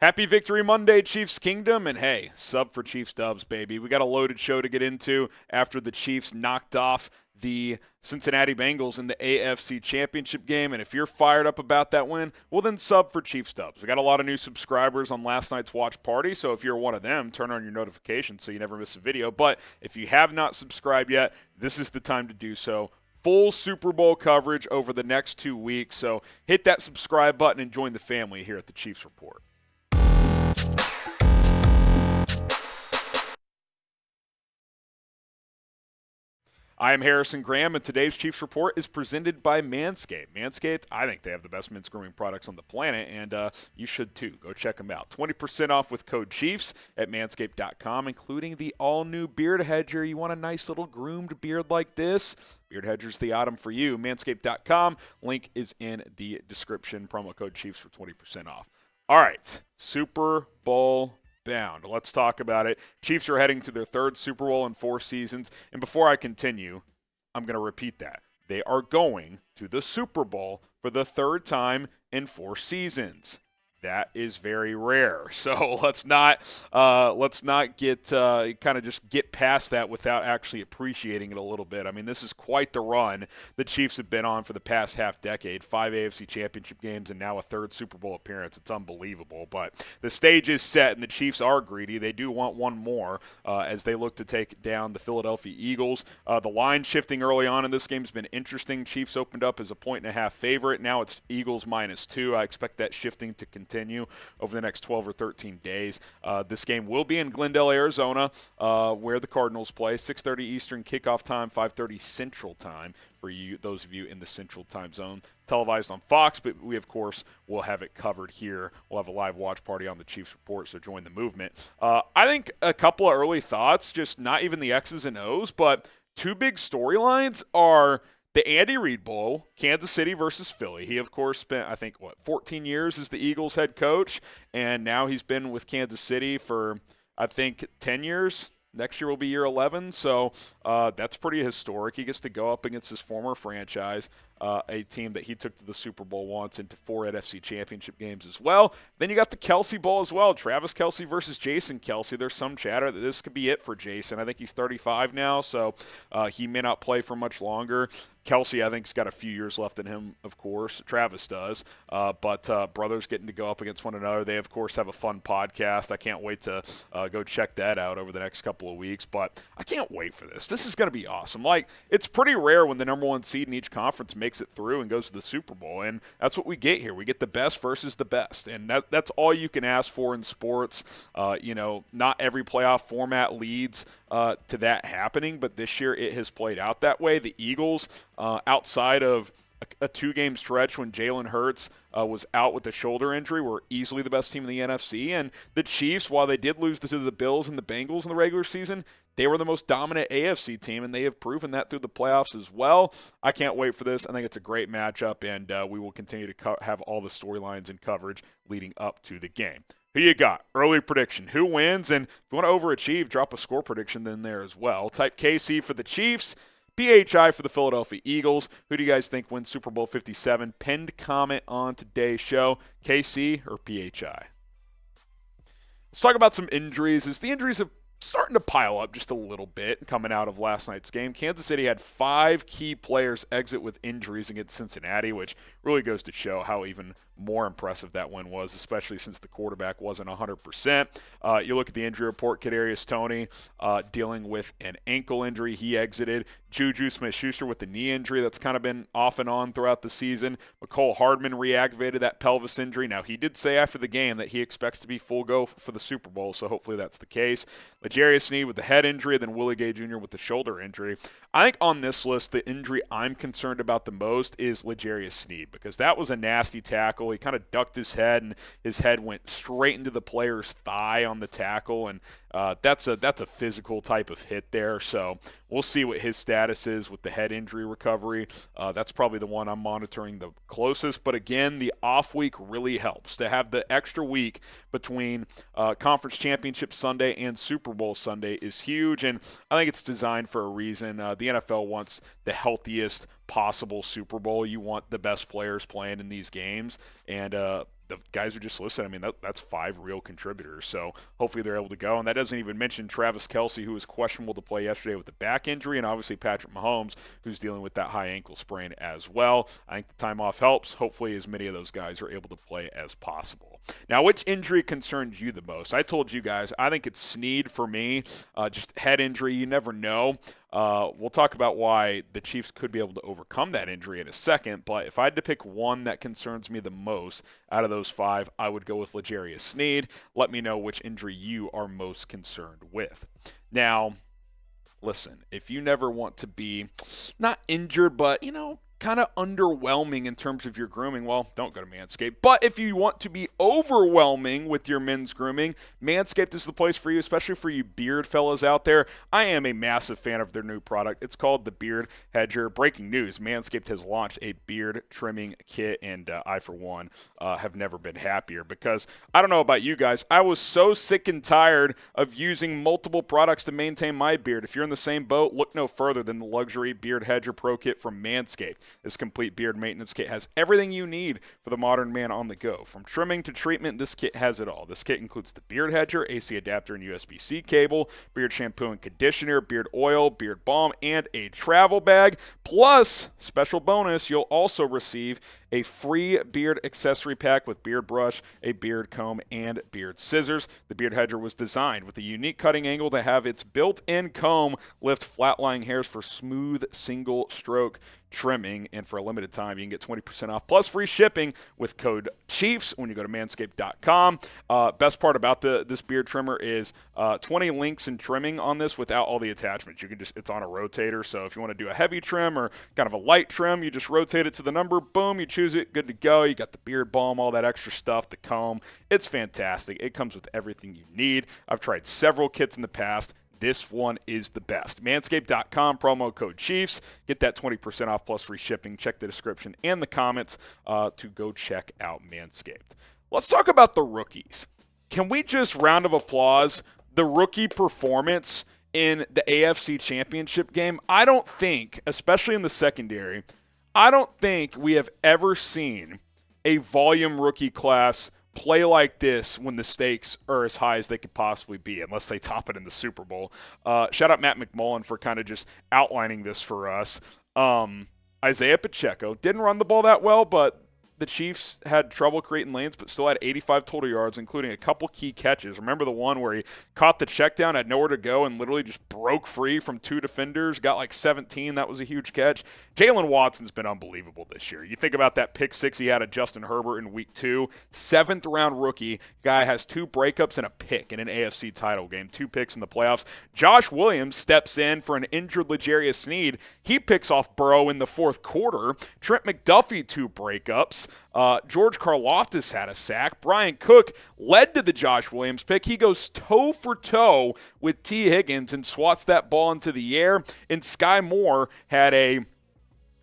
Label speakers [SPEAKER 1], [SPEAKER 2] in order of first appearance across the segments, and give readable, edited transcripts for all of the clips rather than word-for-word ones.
[SPEAKER 1] Happy Victory Monday, Chiefs Kingdom, and hey, sub for Chiefs Dubs, baby. We got a loaded show to get into after the Chiefs knocked off the Cincinnati Bengals in the AFC Championship game, and if you're fired up about that win, well then sub for Chiefs Dubs. We got a lot of new subscribers on last night's watch party, so if you're one of them, turn on your notifications so you never miss a video. But if you have not subscribed yet, this is the time to do so. Full Super Bowl coverage over the next 2 weeks, so hit that subscribe button and join the family here at the Chiefs Report. I am Harrison Graham, and today's Chiefs Report is presented by Manscaped. Manscaped, I think they have the best men's grooming products on the planet, and you should too. Go check them out. 20% off with code CHIEFS at manscaped.com, including the all-new Beard Hedger. You want a nice little groomed beard like this? Beard Hedger's the item for you. Manscaped.com. Link is in the description. Promo code CHIEFS for 20% off. All right, Super Bowl bound. Let's talk about it. Chiefs are heading to their third Super Bowl in 4 seasons. And before I continue, I'm going to repeat that. They are going to the Super Bowl for the third time in 4 seasons. That is very rare. So let's not get kind of just get past that without actually appreciating it a little bit. I mean, this is quite the run the Chiefs have been on for the past half decade. 5 AFC Championship games and now a third Super Bowl appearance. It's unbelievable. But the stage is set, and the Chiefs are greedy. They do want one more as they look to take down the Philadelphia Eagles. The line shifting early on in this game has been interesting. Chiefs opened up as a 1.5 favorite. Now it's Eagles -2. I expect that shifting to continue over the next 12 or 13 days. This game will be in Glendale, Arizona, where the Cardinals play. 6:30 Eastern kickoff time, 5:30 Central time for you, those of you in the Central time zone. Televised on Fox, but we, of course, will have it covered here. We'll have a live watch party on the Chiefs Report, so join the movement. I think a couple of early thoughts, just not even the X's and O's, but 2 big storylines are the Andy Reid Bowl, Kansas City versus Philly. He, of course, spent, 14 years as the Eagles head coach, and now he's been with Kansas City for, 10 years. Next year will be year 11, so that's pretty historic. He gets to go up against his former franchise, a team that he took to the Super Bowl once, into 4 NFC Championship games as well. Then you got the Kelce Bowl as well, Travis Kelce versus Jason Kelce. There's some chatter that this could be it for Jason. I think he's 35 now, so he may not play for much longer. Kelce, I think, has got a few years left in him, of course. Travis does. But brothers getting to go up against one another. They, of course, have a fun podcast. I can't wait to go check that out over the next couple of weeks. But I can't wait for this. This is going to be awesome. Like, it's pretty rare when the number 1 seed in each conference makes it through and goes to the Super Bowl. And that's what we get here. We get the best versus the best. And that's all you can ask for in sports. Not every playoff format leads to that happening, but this year it has played out that way. The Eagles, outside of a 2-game stretch when Jalen Hurts was out with a shoulder injury, were easily the best team in the NFC. And the Chiefs, while they did lose to the Bills and the Bengals in the regular season, they were the most dominant AFC team, and they have proven that through the playoffs as well. I can't wait for this. I think it's a great matchup, and we will continue to have all the storylines and coverage leading up to the game. Who you got? Early prediction. Who wins? And if you want to overachieve, drop a score prediction in there as well. Type KC for the Chiefs, PHI for the Philadelphia Eagles. Who do you guys think wins Super Bowl 57? Pinned comment on today's show. KC or PHI? Let's talk about some injuries. As the injuries have starting to pile up just a little bit coming out of last night's game. Kansas City had 5 key players exit with injuries against Cincinnati, which really goes to show how even more impressive that win was, especially since the quarterback wasn't 100%. You look at the injury report, Kadarius Toney dealing with an ankle injury. He exited. JuJu Smith-Schuster with the knee injury that's kind of been off and on throughout the season. Mecole Hardman reactivated that pelvis injury. Now, he did say after the game that he expects to be full go for the Super Bowl, so hopefully that's the case. L'Jarius Sneed with the head injury, then Willie Gay Jr. with the shoulder injury. I think on this list, the injury I'm concerned about the most is L'Jarius Sneed, because that was a nasty tackle. He kind of ducked his head, and his head went straight into the player's thigh on the tackle, and that's a physical type of hit there. So we'll see what his status is with the head injury recovery. That's probably the one I'm monitoring the closest. But again, the off week really helps. To have the extra week between Conference Championship Sunday and Super Bowl Sunday is huge, and I think it's designed for a reason. The NFL wants the healthiest possible Super Bowl. You want the best players playing in these games, and the guys who just listed, I mean, that's 5 real contributors. So hopefully they're able to go. And that doesn't even mention Travis Kelce, who was questionable to play yesterday with the back injury, and obviously Patrick Mahomes, who's dealing with that high ankle sprain as well. I think the time off helps. Hopefully as many of those guys are able to play as possible. Now, which injury concerns you the most? I told you guys, I think it's Sneed for me. Just head injury, you never know. We'll talk about why the Chiefs could be able to overcome that injury in a second, but if I had to pick one that concerns me the most out of those 5, I would go with L'Jarius Sneed. Let me know which injury you are most concerned with. Now, listen, if you never want to be not injured, but, kind of underwhelming in terms of your grooming, well, don't go to Manscaped. But if you want to be overwhelming with your men's grooming, Manscaped is the place for you, especially for you beard fellas out there. I am a massive fan of their new product. It's called the Beard Hedger. Breaking news, Manscaped has launched a beard trimming kit, and I, for one, have never been happier because I don't know about you guys. I was so sick and tired of using multiple products to maintain my beard. If you're in the same boat, look no further than the luxury Beard Hedger Pro Kit from Manscaped. This complete beard maintenance kit has everything you need for the modern man on the go. From trimming to treatment, this kit has it all. This kit includes the Beard Hedger, AC adapter, and USB-C cable, beard shampoo and conditioner, beard oil, beard balm, and a travel bag. Plus, special bonus, you'll also receive a free beard accessory pack with beard brush, a beard comb, and beard scissors. The Beard Hedger was designed with a unique cutting angle to have its built-in comb lift flat-lying hairs for smooth single-stroke trimming, and for a limited time, you can get 20% off plus free shipping with code Chiefs when you go to manscaped.com. Best part about this beard trimmer is 20 links in trimming on this without all the attachments. You can it's on a rotator, so if you want to do a heavy trim or kind of a light trim, you just rotate it to the number, boom, you choose it, good to go. You got the beard balm, all that extra stuff, the comb. It's fantastic. It comes with everything you need. I've tried several kits in the past. This one is the best. Manscaped.com, promo code Chiefs. Get that 20% off plus free shipping. Check the description and the comments to go check out Manscaped. Let's talk about the rookies. Can we just round of applause the rookie performance in the AFC Championship game? I don't think, especially in the secondary, I don't think we have ever seen a volume rookie class play like this when the stakes are as high as they could possibly be, unless they top it in the Super Bowl. Shout out Matt McMullen for kind of just outlining this for us. Isaiah Pacheco didn't run the ball that well, but the Chiefs had trouble creating lanes, but still had 85 total yards, including a couple key catches. Remember the one where he caught the check down, had nowhere to go, and literally just broke free from 2 defenders, got like 17. That was a huge catch. Jalen Watson's been unbelievable this year. You think about that pick 6 he had at Justin Herbert in week 2. 7th-round rookie. Guy has 2 breakups and a pick in an AFC title game. 2 picks in the playoffs. Josh Williams steps in for an injured L'Jarius Sneed. He picks off Burrow in the 4th quarter. Trent McDuffie, 2 breakups. George Karlaftis had a sack. Brian Cook led to the Josh Williams pick. He goes toe for toe with T. Higgins and swats that ball into the air. And Sky Moore had a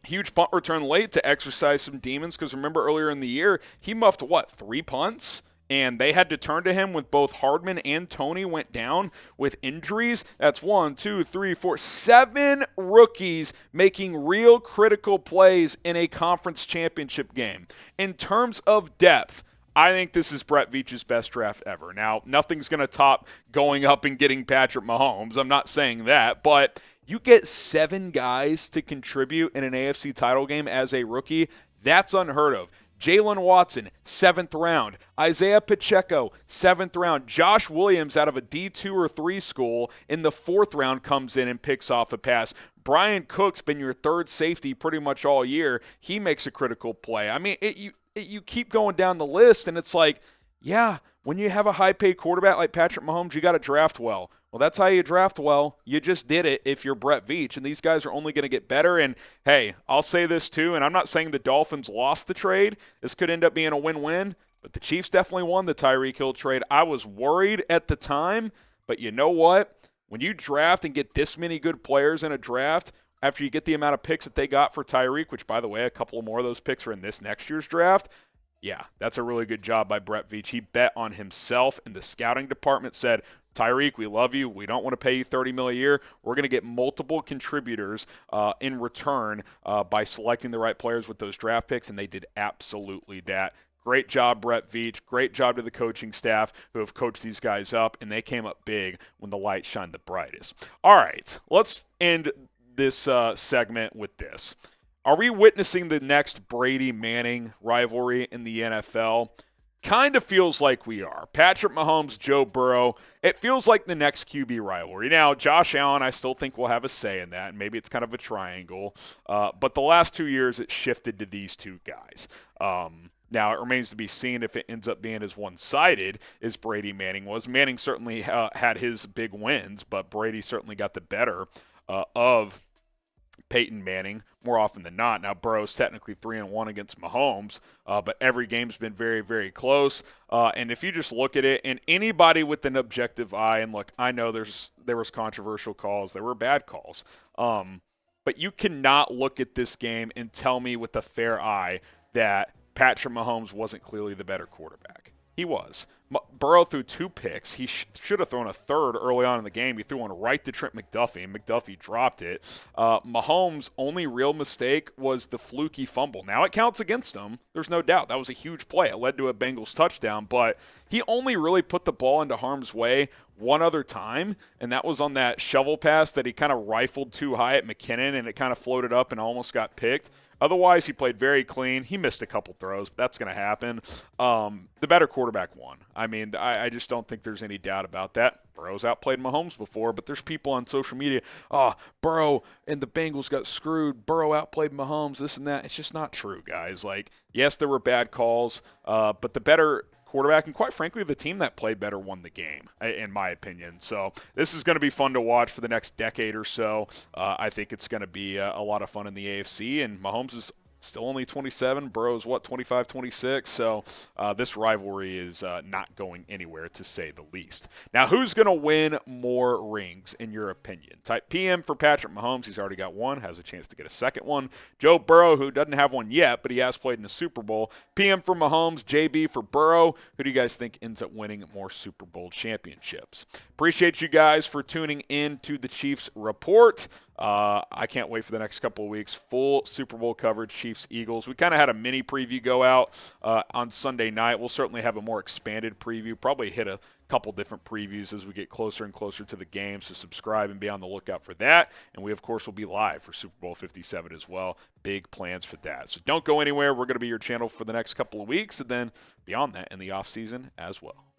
[SPEAKER 1] huge punt return late to exercise some demons, because remember earlier in the year, he muffed, 3 punts? And they had to turn to him with both Hardman and Toney went down with injuries. That's 1, 2, 3, 4, 7 rookies making real critical plays in a conference championship game. In terms of depth, I think this is Brett Veach's best draft ever. Now, nothing's going to top going up and getting Patrick Mahomes. I'm not saying that, but you get 7 guys to contribute in an AFC title game as a rookie. That's unheard of. Jalen Watson, 7th round. Isaiah Pacheco, 7th round. Josh Williams out of a D2 or 3 school in the 4th round comes in and picks off a pass. Brian Cook's been your 3rd safety pretty much all year. He makes a critical play. I mean, you keep going down the list, and it's like, yeah, when you have a high-paid quarterback like Patrick Mahomes, you got to draft well. Well, that's how you draft well. You just did it if you're Brett Veach, and these guys are only going to get better. And, hey, I'll say this too, and I'm not saying the Dolphins lost the trade. This could end up being a win-win, but the Chiefs definitely won the Tyreek Hill trade. I was worried at the time, but you know what? When you draft and get this many good players in a draft, after you get the amount of picks that they got for Tyreek, which, by the way, a couple more of those picks are in this next year's draft, yeah, that's a really good job by Brett Veach. He bet on himself, and the scouting department said, Tyreek, we love you. We don't want to pay you $30 million a year. We're going to get multiple contributors in return by selecting the right players with those draft picks, and they did absolutely that. Great job, Brett Veach. Great job to the coaching staff who have coached these guys up, and they came up big when the light shined the brightest. All right, let's end this segment with this. Are we witnessing the next Brady-Manning rivalry in the NFL? Kind of feels like we are. Patrick Mahomes, Joe Burrow, it feels like the next QB rivalry. Now, Josh Allen, I still think will have a say in that, and maybe it's kind of a triangle. But the last 2 years, it shifted to these two guys. Now, it remains to be seen if it ends up being as one-sided as Brady Manning was. Manning certainly had his big wins, but Brady certainly got the better of Peyton Manning more often than not. Now, Burrow's technically 3-1 against Mahomes, but every game's been very, very close. And if you just look at it, and anybody with an objective eye, and look, I know there was controversial calls, there were bad calls, but you cannot look at this game and tell me with a fair eye that Patrick Mahomes wasn't clearly the better quarterback. He was. Burrow threw 2 picks. He should have thrown a third early on in the game. He threw one right to Trent McDuffie, and McDuffie dropped it. Mahomes' only real mistake was the fluky fumble. Now it counts against him. There's no doubt. That was a huge play. It led to a Bengals touchdown, but he only really put the ball into harm's way one other time, and that was on that shovel pass that he kind of rifled too high at McKinnon, and it kind of floated up and almost got picked. Otherwise, he played very clean. He missed a couple throws, but that's going to happen. The better quarterback won. I mean, I just don't think there's any doubt about that. Burrow's outplayed Mahomes before, but there's people on social media, Burrow and the Bengals got screwed. Burrow outplayed Mahomes, this and that. It's just not true, guys. Like, yes, there were bad calls, but the better quarterback, and quite frankly, the team that played better won the game, in my opinion. So this is going to be fun to watch for the next decade or so. I think it's going to be a lot of fun in the AFC, and Mahomes is still only 27. Burrow's, 25, 26? So this rivalry is not going anywhere, to say the least. Now, who's going to win more rings, in your opinion? Type PM for Patrick Mahomes. He's already got one, has a chance to get a second one. Joe Burrow, who doesn't have one yet, but he has played in a Super Bowl. PM for Mahomes, JB for Burrow. Who do you guys think ends up winning more Super Bowl championships? Appreciate you guys for tuning in to the Chiefs Report. I can't wait for the next couple of weeks. Full Super Bowl coverage, Chiefs, Eagles. We kind of had a mini preview go out on Sunday night. We'll certainly have a more expanded preview, probably hit a couple different previews as we get closer and closer to the game. So subscribe and be on the lookout for that. And we, of course, will be live for Super Bowl 57 as well. Big plans for that. So don't go anywhere. We're going to be your channel for the next couple of weeks, and then beyond that in the offseason as well.